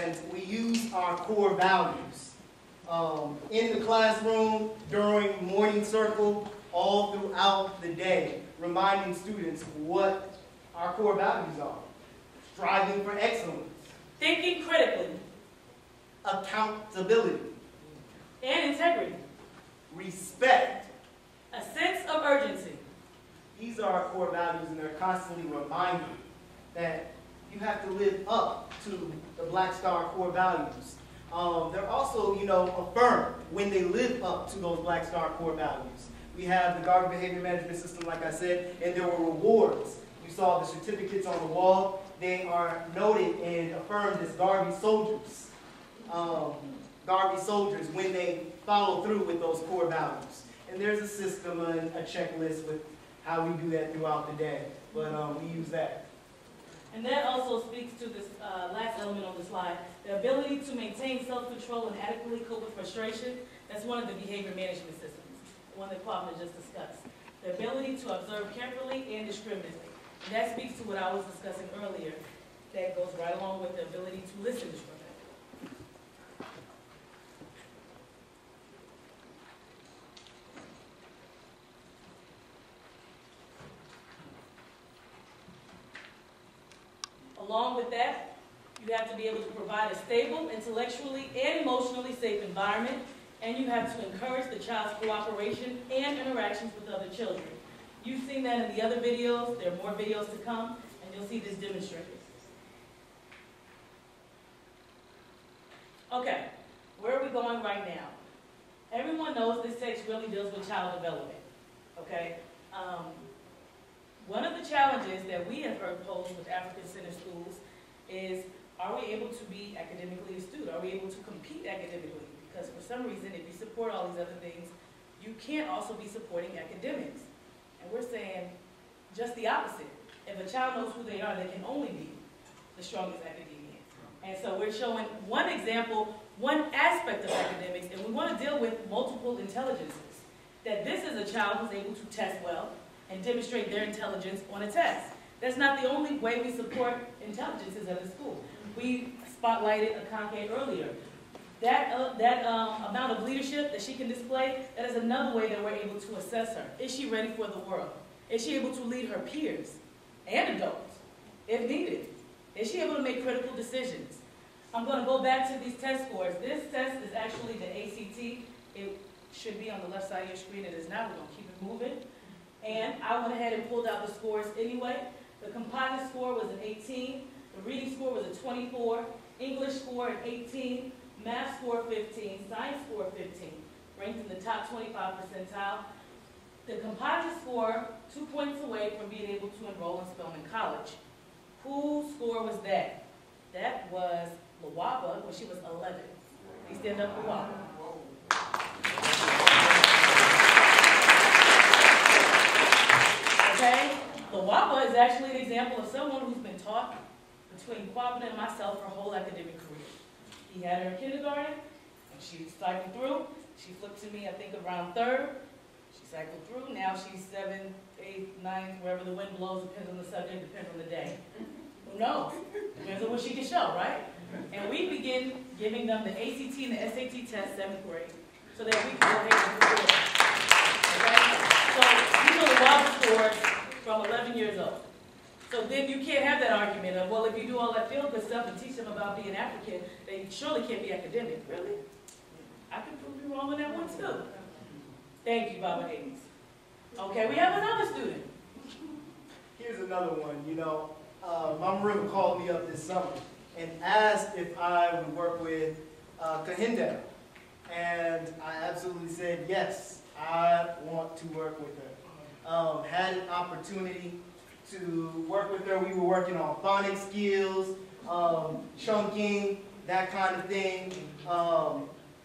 and we use our core values in the classroom, during morning circle, all throughout the day, reminding students what our core values are. Striving for excellence. Thinking critically. Accountability. And integrity. Respect. A sense of urgency. These are our core values, and they're constantly reminding that you have to live up to the Black Star core values. They're also, affirmed when they live up to those Black Star core values. We have the Garvey Behavior Management System, like I said, and there were rewards. You saw the certificates on the wall. They are noted and affirmed as Garvey soldiers. Garvey soldiers when they follow through with those core values. And there's a system and a checklist with how we do that throughout the day. But we use that. And that also speaks to this last element on the slide, the ability to maintain self-control and adequately cope with frustration. That's one of the behavior management systems, the one that Kwame just discussed. The ability to observe carefully and discriminately. And that speaks to what I was discussing earlier. That goes right along with the ability to listen discriminately. Along with that, you have to be able to provide a stable, intellectually and emotionally safe environment, and you have to encourage the child's cooperation and interactions with other children. You've seen that in the other videos. There are more videos to come, and you'll see this demonstrated. Okay, where are we going right now? Everyone knows this text really deals with child development, okay? One of the challenges that we have heard posed with African-centered schools is, are we able to be academically astute? Are we able to compete academically? Because for some reason, if you support all these other things, you can't also be supporting academics. And we're saying just the opposite. If a child knows who they are, they can only be the strongest academia. And so we're showing one example, one aspect of academics, and we want to deal with multiple intelligences. That this is a child who's able to test well and demonstrate their intelligence on a test. That's not the only way we support intelligences at the school. We spotlighted Akanke earlier. That amount of leadership that she can display, that is another way that we're able to assess her. Is she ready for the world? Is she able to lead her peers and adults, if needed? Is she able to make critical decisions? I'm going to go back to these test scores. This test is actually the ACT. It should be on the left side of your screen. It is now. We're going to keep it moving. And I went ahead and pulled out the scores anyway. The composite score was an 18. The reading score was a 24. English score an 18. Math score 15. Science score 15. Ranked in the top 25 percentile. The composite score, 2 points away from being able to enroll in Spelman College. Whose score was that? That was Lawaba when she was 11. Please stand up, Lawaba. Okay? Lawaba is actually an example of someone who's been taught between Kwabena and myself her whole academic career. He had her in kindergarten, and she cycled through. She flipped to me, I think, around third. She cycled through. Now she's 7, 8, 9, wherever the wind blows, depends on the subject, depends on the day. Who knows? Depends on what she can show, right? And we begin giving them the ACT and the SAT test 7th grade, so that we can go ahead and do it. Okay? So these are the WAB scores from 11 years old. So then you can't have that argument of, well, if you do all that feel-good stuff and teach them about being African, they surely can't be academic. Really? I can prove you wrong on that one, too. Thank you, Baba Hayes. Okay, we have another student. Here's another one. Mama River called me up this summer and asked if I would work with Kahinda. And I absolutely said, yes, I want to work with her. Had an opportunity to work with her. We were working on phonics skills, chunking, that kind of thing.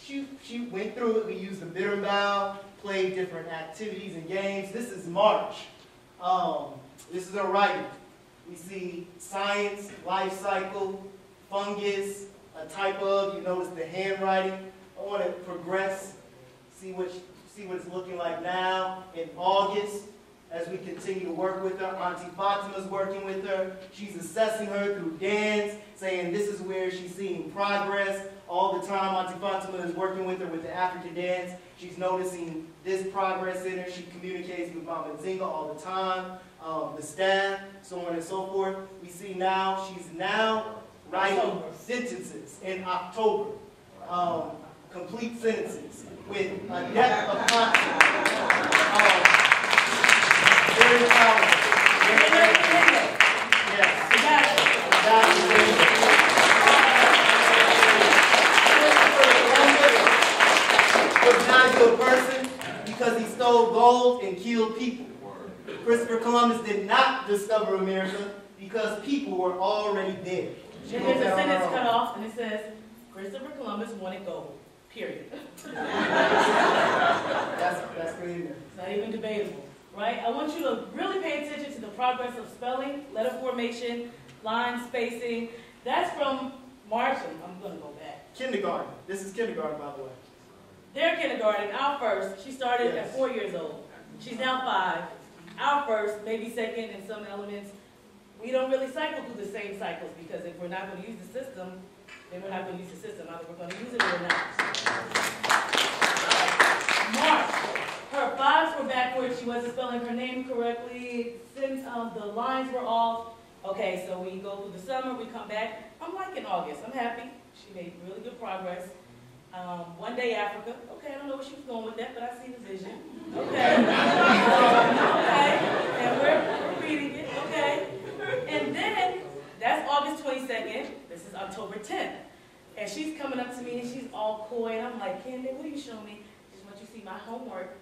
She went through it. We used the bitter bow, played different activities and games. This is March. This is her writing. We see science, life cycle, fungus, a type of, you notice the handwriting. I want to progress, see what it's looking like now in August. as we continue to work with her. Auntie Fatima's working with her. She's assessing her through dance, saying this is where she's seeing progress. All the time, Auntie Fatima is working with her with the African dance. She's noticing this progress in her. She communicates with Mama Nzinga all the time, the staff, so on and so forth. We see now, she's now writing sentences in October, complete sentences with a depth of content. Very powerful. Was not a good person because he stole gold and killed people. Christopher Columbus did not discover America because people were already there. And there's a sentence cut off and it says, Christopher Columbus wanted gold. Period. That's good in there. It's not even debatable, right? I want you to really pay attention to the progress of spelling, letter formation, line spacing. That's from March. I'm going to go back. Kindergarten. This is kindergarten, by the way. Their kindergarten, our first, she started at 4 years old. She's now 5. Our first, maybe second in some elements. We don't really cycle through the same cycles because if we're not going to use the system, then we're not going to use the system. Either we're going to use it or not. March. Her 5s were backwards. She wasn't spelling her name correctly. Since the lines were off. Okay, so we go through the summer. We come back. I'm liking August. I'm happy. She made really good progress. One Day Africa. Okay, I don't know where she was going with that, but I see the vision. Okay. Okay. And we're reading it. Okay. And then, that's August 22nd. This is October 10th. And she's coming up to me and she's all coy. And I'm like, Candy, what are you showing me? I just want you to see my homework.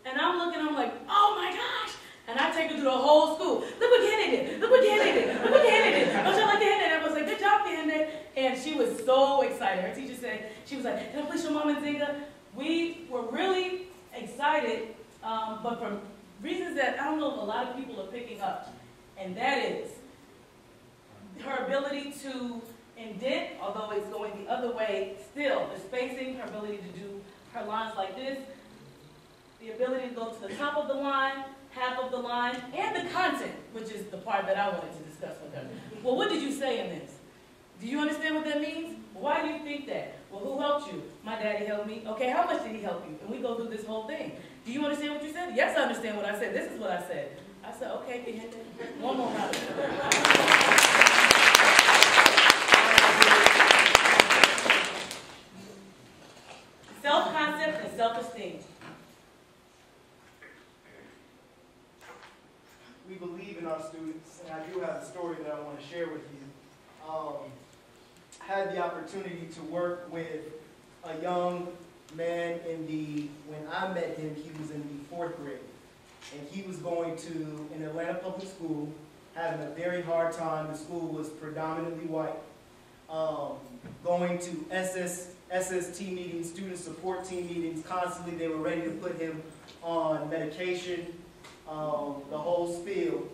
And I'm looking, I'm like, oh my gosh. And I take her through the whole school. Look what Candy did. Look what Candy did. Look what Candy did. Don't you like Candy? And I was like, good job, Candy. And she was so excited. Her teacher said, she was like, can I please show Mama Nzinga? We were really excited, but for reasons that I don't know if a lot of people are picking up. And that is her ability to indent, although it's going the other way, still, the spacing, her ability to do her lines like this, the ability to go to the top of the line, half of the line, and the content, which is the part that I wanted to discuss with her. Well, what did you say in this? Do you understand what that means? Why do you think that? Well, who helped you? My daddy helped me. Okay, how much did he help you? And we go through this whole thing. Do you understand what you said? Yes, I understand what I said. This is what I said. I said, okay, can you hit that? One more round. Self-concept and self-esteem. We believe in our students, and I do have a story that I want to share with you. I had the opportunity to work with a young man when I met him, he was in the 4th grade. And he was going to an Atlanta public school, having a very hard time. The school was predominantly white. Going to SST meetings, student support team meetings, constantly they were ready to put him on medication, the whole spiel.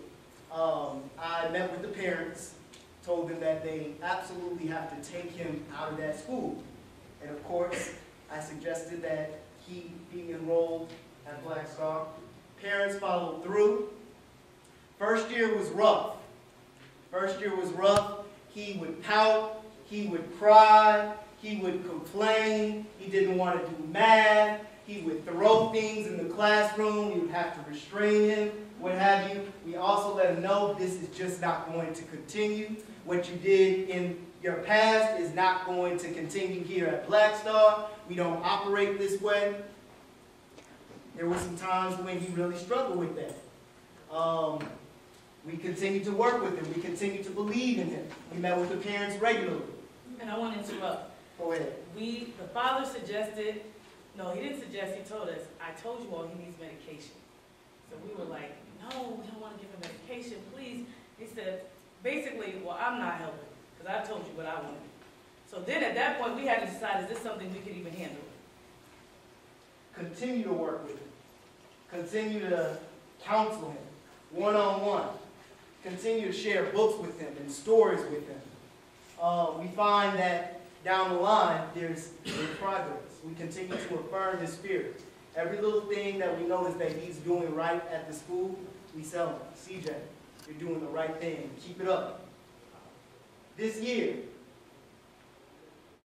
I met with the parents, told them that they absolutely have to take him out of that school. And of course, I suggested that he be enrolled at Black Star. Parents followed through. First year was rough. First year was rough. He would pout, he would cry, he would complain, he didn't want to do math, he would throw things in the classroom, we would have to restrain him, what have you. We also let him know this is just not going to continue. What you did in your past is not going to continue here at Black Star. We don't operate this way. There were some times when he really struggled with that. We continued to work with him. We continued to believe in him. We met with the parents regularly. And I want to interrupt. Go ahead. The father suggested, no, he didn't suggest, he told us, I told you all he needs medication. So we were like, no, we don't want to give him medication, please. He said, basically, well, I'm not helping, because I told you what I wanted. So then at that point, we had to decide, is this something we could even handle? Continue to work with him. Continue to counsel him, one-on-one. Continue to share books with him and stories with him. We find that down the line, there's progress. We continue to affirm his spirit. Every little thing that we notice that he's doing right at the school, We selling. CJ, you're doing the right thing. Keep it up. This year,